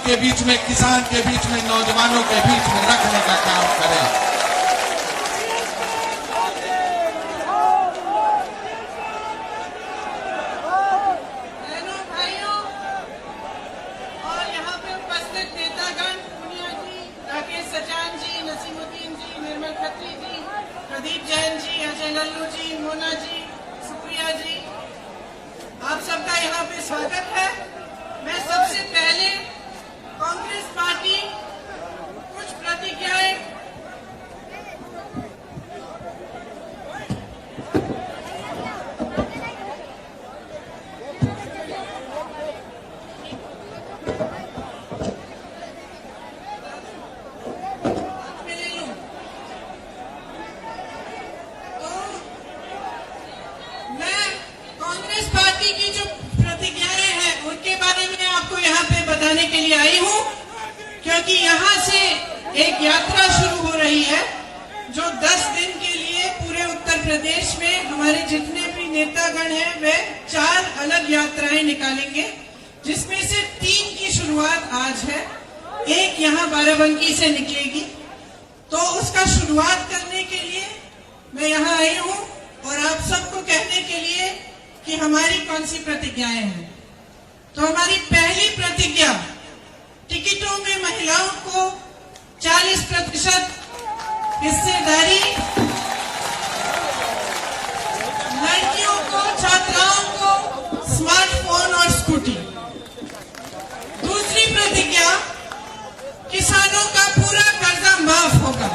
के बीच में, किसान के बीच में, नौजवानों के बीच में रखने का काम करें। प्रदीप जैन जी, अजय लल्लू जी, मोना जी, सुप्रिया जी, आप सबका यहाँ पे स्वागत है। मैं सबसे पहले कांग्रेस पार्टी कुछ प्रतिज्ञाएं बताने के लिए आई हूँ, क्योंकि यहाँ से एक यात्रा शुरू हो रही है जो 10 दिन के लिए पूरे उत्तर प्रदेश में हमारे जितने भी नेतागण हैं वे 4 अलग यात्राएं निकालेंगे, जिसमें से 3 की शुरुआत आज है। एक यहाँ बाराबंकी से निकलेगी, तो उसका शुरुआत करने के लिए मैं यहाँ आई हूँ और आप सबको कहने के लिए कि हमारी कौन सी प्रतिज्ञाएं हैं। तो हमारी पहली प्रतिज्ञा, टिकटों में महिलाओं को 40% हिस्सेदारी, लड़कियों को, छात्राओं को स्मार्टफोन और स्कूटी। दूसरी प्रतिज्ञा, किसानों का पूरा कर्जा माफ होगा।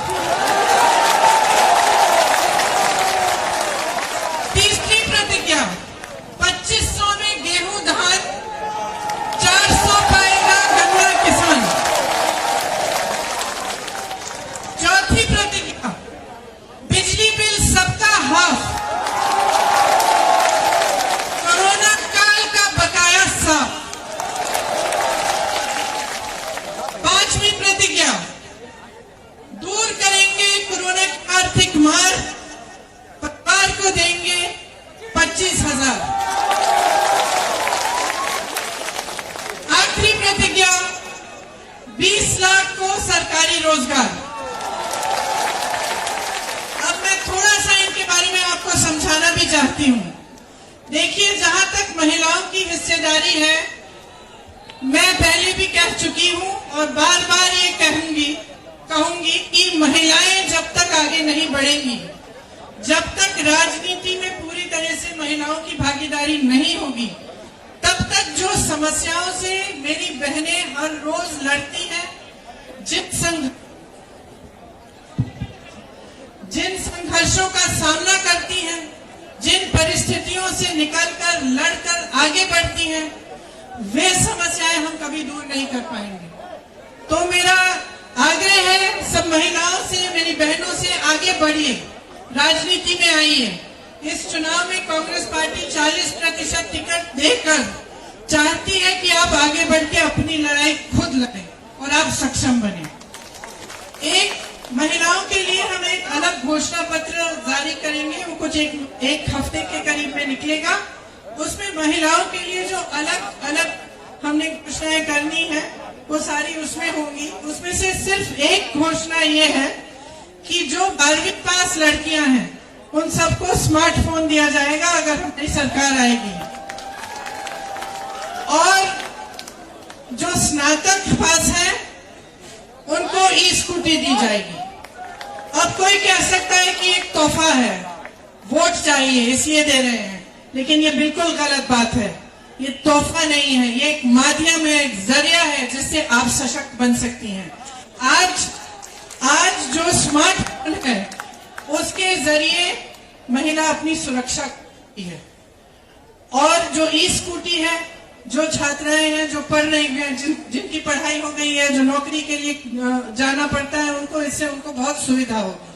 तीसरी प्रतिज्ञा, 2500 में गेहूं, धान, 400 पाएगा गन्ना किसान। चौथी प्रतिज्ञा, बिजली बिल सबका हाफ, कोरोना काल का बकाया साफ। पांचवी प्रतिज्ञा, दूर करेंगे कोरोना की आर्थिक मार, परिवार को देंगे 25,000। आखिरी प्रतिज्ञा, 20 लाख को सरकारी रोजगार। अब मैं थोड़ा सा इनके बारे में आपको समझाना भी चाहती हूँ। देखिए, जहां तक महिलाओं की हिस्सेदारी है, मैं पहले भी कह चुकी हूँ और बार बार ये कहूंगी कि महिलाएं जब तक आगे नहीं बढ़ेंगी, जब तक राजनीति में पूरी तरह से महिलाओं की भागीदारी नहीं होगी, तब तक जो समस्याओं से मेरी बहनें हर रोज लड़ती हैं, जिन संघर्षों का सामना करती हैं, जिन परिस्थितियों से निकलकर लड़कर आगे बढ़ती हैं, वे समस्याएं हम कभी दूर नहीं कर पाएंगे। तो मेरा आग्रह है सब महिलाओं से, मेरी बहनों से, आगे बढ़िए, राजनीति में आइए। इस चुनाव में कांग्रेस पार्टी 40% टिकट देकर चाहती है कि आप आगे बढ़ के अपनी लड़ाई खुद लड़ें और आप सक्षम बने। एक महिलाओं के लिए हम एक अलग घोषणा पत्र जारी करेंगे, वो कुछ एक हफ्ते के करीब में निकलेगा। उसमें महिलाओं के लिए जो अलग अलग हमने घोषणाएं करनी है वो सारी उसमें होंगी। उसमें से सिर्फ एक घोषणा ये है कि जो 12वीं पास लड़कियां हैं उन सबको स्मार्टफोन दिया जाएगा अगर हमारी सरकार आएगी, और जो स्नातक पास हैं उनको ई स्कूटी दी जाएगी। अब कोई कह सकता है कि एक तोहफा है, वोट चाहिए इसलिए दे रहे हैं, लेकिन ये बिल्कुल गलत बात है। ये तोहफा नहीं है, ये एक माध्यम है, एक जरिया है जिससे आप सशक्त बन सकती हैं। आज जो स्मार्टफोन है उसके जरिए महिला अपनी सुरक्षा करती है, और जो ई स्कूटी है, जो छात्राएं हैं जो पढ़ रही हैं, जिनकी पढ़ाई हो गई है, जो नौकरी के लिए जाना पड़ता है, उनको इससे उनको बहुत सुविधा होगी।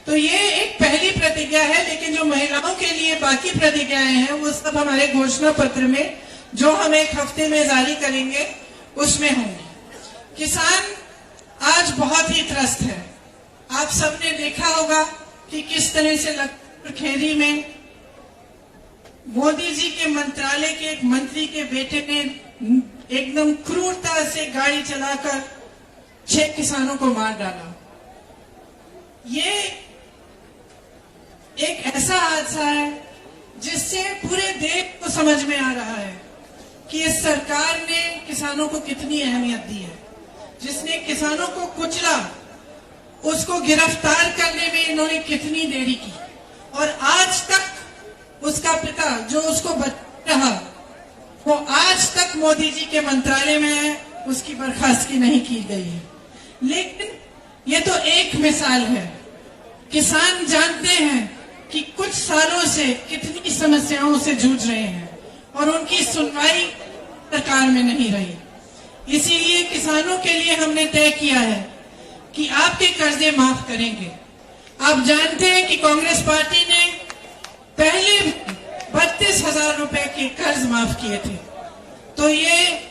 तो ये एक पहली प्रतिज्ञा है, लेकिन जो महिलाओं के लिए बाकी प्रतिज्ञाएं हैं वो सब हमारे घोषणा पत्र में, जो हम एक हफ्ते में जारी करेंगे, उसमें होंगी। किसान आज बहुत ही त्रस्त है। आप सबने देखा होगा कि किस तरह से लखनऊ में मोदी जी के मंत्रालय के एक मंत्री के बेटे ने एकदम क्रूरता से गाड़ी चलाकर 6 किसानों को मार डाला। ये एक ऐसा हादसा है जिससे पूरे देश को समझ में आ रहा है कि इस सरकार ने किसानों को कितनी अहमियत दी है। जिसने किसानों को कुचला, उसको गिरफ्तार करने में इन्होंने कितनी देरी की, और आज तक उसका पिता जो उसको बचा रहा, वो आज तक मोदी जी के मंत्रालय में है, उसकी बर्खास्तगी नहीं की गई है। लेकिन ये तो एक मिसाल है। किसान जानते हैं कि कुछ सालों से कितनी समस्याओं से जूझ रहे हैं और उनकी सुनवाई सरकार में नहीं रही। इसीलिए किसानों के लिए हमने तय किया है कि आपके कर्जे माफ करेंगे। आप जानते हैं कि कांग्रेस पार्टी ने पहले 32,000 रुपए के कर्ज माफ किए थे, तो ये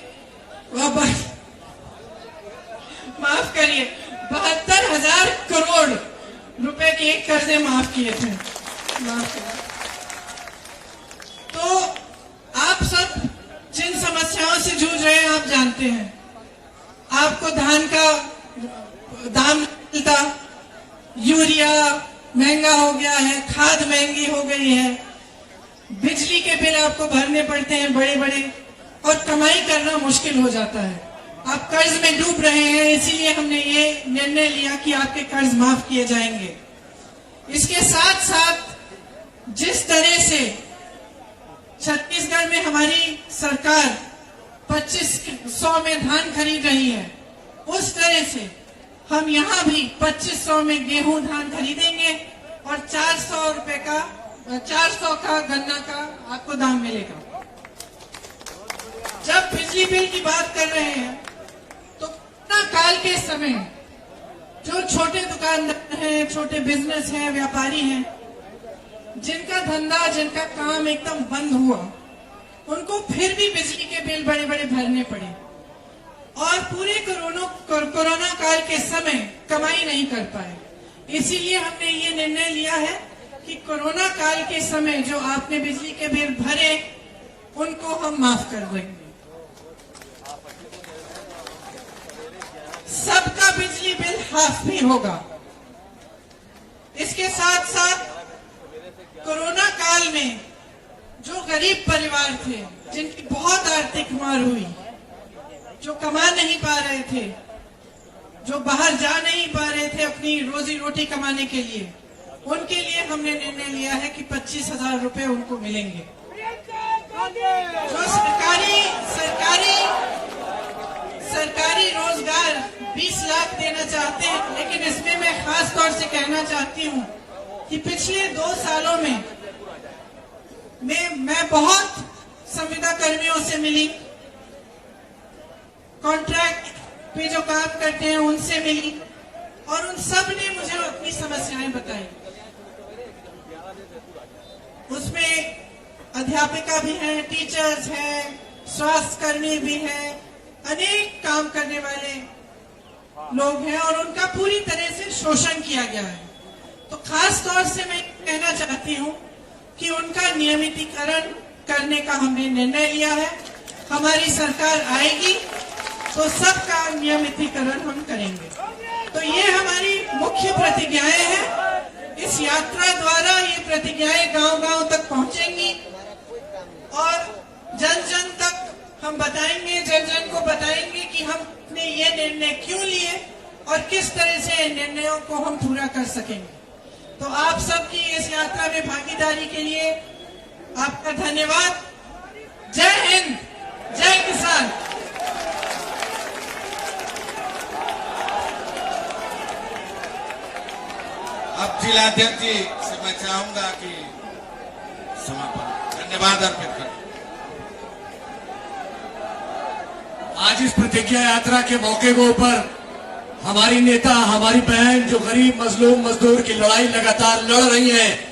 माफ करिए 72,000 करोड़ रुपए के कर्जे माफ किए थे। तो आप सब जिन समस्याओं से जूझ रहे हैं, आप जानते हैं। आपको धान का दाम नहीं मिलता, यूरिया महंगा हो गया है, खाद महंगी हो गई है, बिजली के बिल आपको भरने पड़ते हैं बड़े बड़े, और कमाई करना मुश्किल हो जाता है। आप कर्ज में डूब रहे हैं, इसीलिए हमने ये निर्णय लिया कि आपके कर्ज माफ किए जाएंगे। इसके साथ साथ जिस तरह से छत्तीसगढ़ में हमारी सरकार 2500 में धान खरीद रही है, उस तरह से हम यहाँ भी 2500 में गेहूं धान खरीदेंगे और 400 का गन्ना का आपको दाम मिलेगा। जब बिजली बिल की बात कर रहे हैं, तो कोरोना काल के समय जो छोटे दुकानदार हैं, छोटे बिजनेस हैं, व्यापारी हैं, जिनका धंधा, जिनका काम एकदम बंद हुआ, उनको फिर भी बिजली के बिल बड़े बड़े भरने पड़े और पूरे कोरोना काल के समय कमाई नहीं कर पाए। इसीलिए हमने ये निर्णय लिया है कि कोरोना काल के समय जो आपने बिजली के बिल भरे, उनको हम माफ कर देंगे। सबका बिजली बिल हाफ भी होगा। इसके साथ साथ कोरोना काल में जो गरीब परिवार थे, जिनकी बहुत आर्थिक मार हुई, जो कमा नहीं पा रहे थे, जो बाहर जा नहीं पा रहे थे अपनी रोजी रोटी कमाने के लिए, उनके लिए हमने निर्णय लिया है कि 25,000 रुपए उनको मिलेंगे। जो सरकारी रोजगार 20 लाख देना चाहते हैं, लेकिन इसमें मैं खास तौर से कहना चाहती हूँ कि पिछले 2 सालों में मैं बहुत संविदा कर्मियों से मिली, कॉन्ट्रैक्ट पे जो काम करते हैं उनसे मिली, और उन सब ने मुझे अपनी समस्याएं बताई। उसमें अध्यापिका भी हैं, टीचर्स हैं, स्वास्थ्य कर्मी भी हैं, अनेक काम करने वाले लोग हैं, और उनका पूरी तरह से शोषण किया गया है। तो खास तौर से मैं कहना चाहती हूँ कि उनका नियमितीकरण करने का हमने निर्णय लिया है। हमारी सरकार आएगी तो सबका नियमितीकरण हम करेंगे। तो ये हमारी मुख्य प्रतिज्ञाएं हैं। इस यात्रा द्वारा ये प्रतिज्ञाएं गांव-गांव तक पहुंचेंगी और जन जन तक हम बताएंगे, जन जन को बताएंगे कि हमने ये निर्णय क्यों लिए और किस तरह से निर्णयों को हम पूरा कर सकेंगे। तो आप सबकी इस यात्रा में भागीदारी के लिए आपका धन्यवाद। जय हिंद, जय किसान। अब जिलाध्यक्ष जी से मैं चाहूंगा कि समापन धन्यवाद अर्पित करें। आज इस प्रतिज्ञा यात्रा के मौके के ऊपर हमारी नेता, हमारी बहन जो गरीब मजलूम मजदूर की लड़ाई लगातार लड़ रही हैं,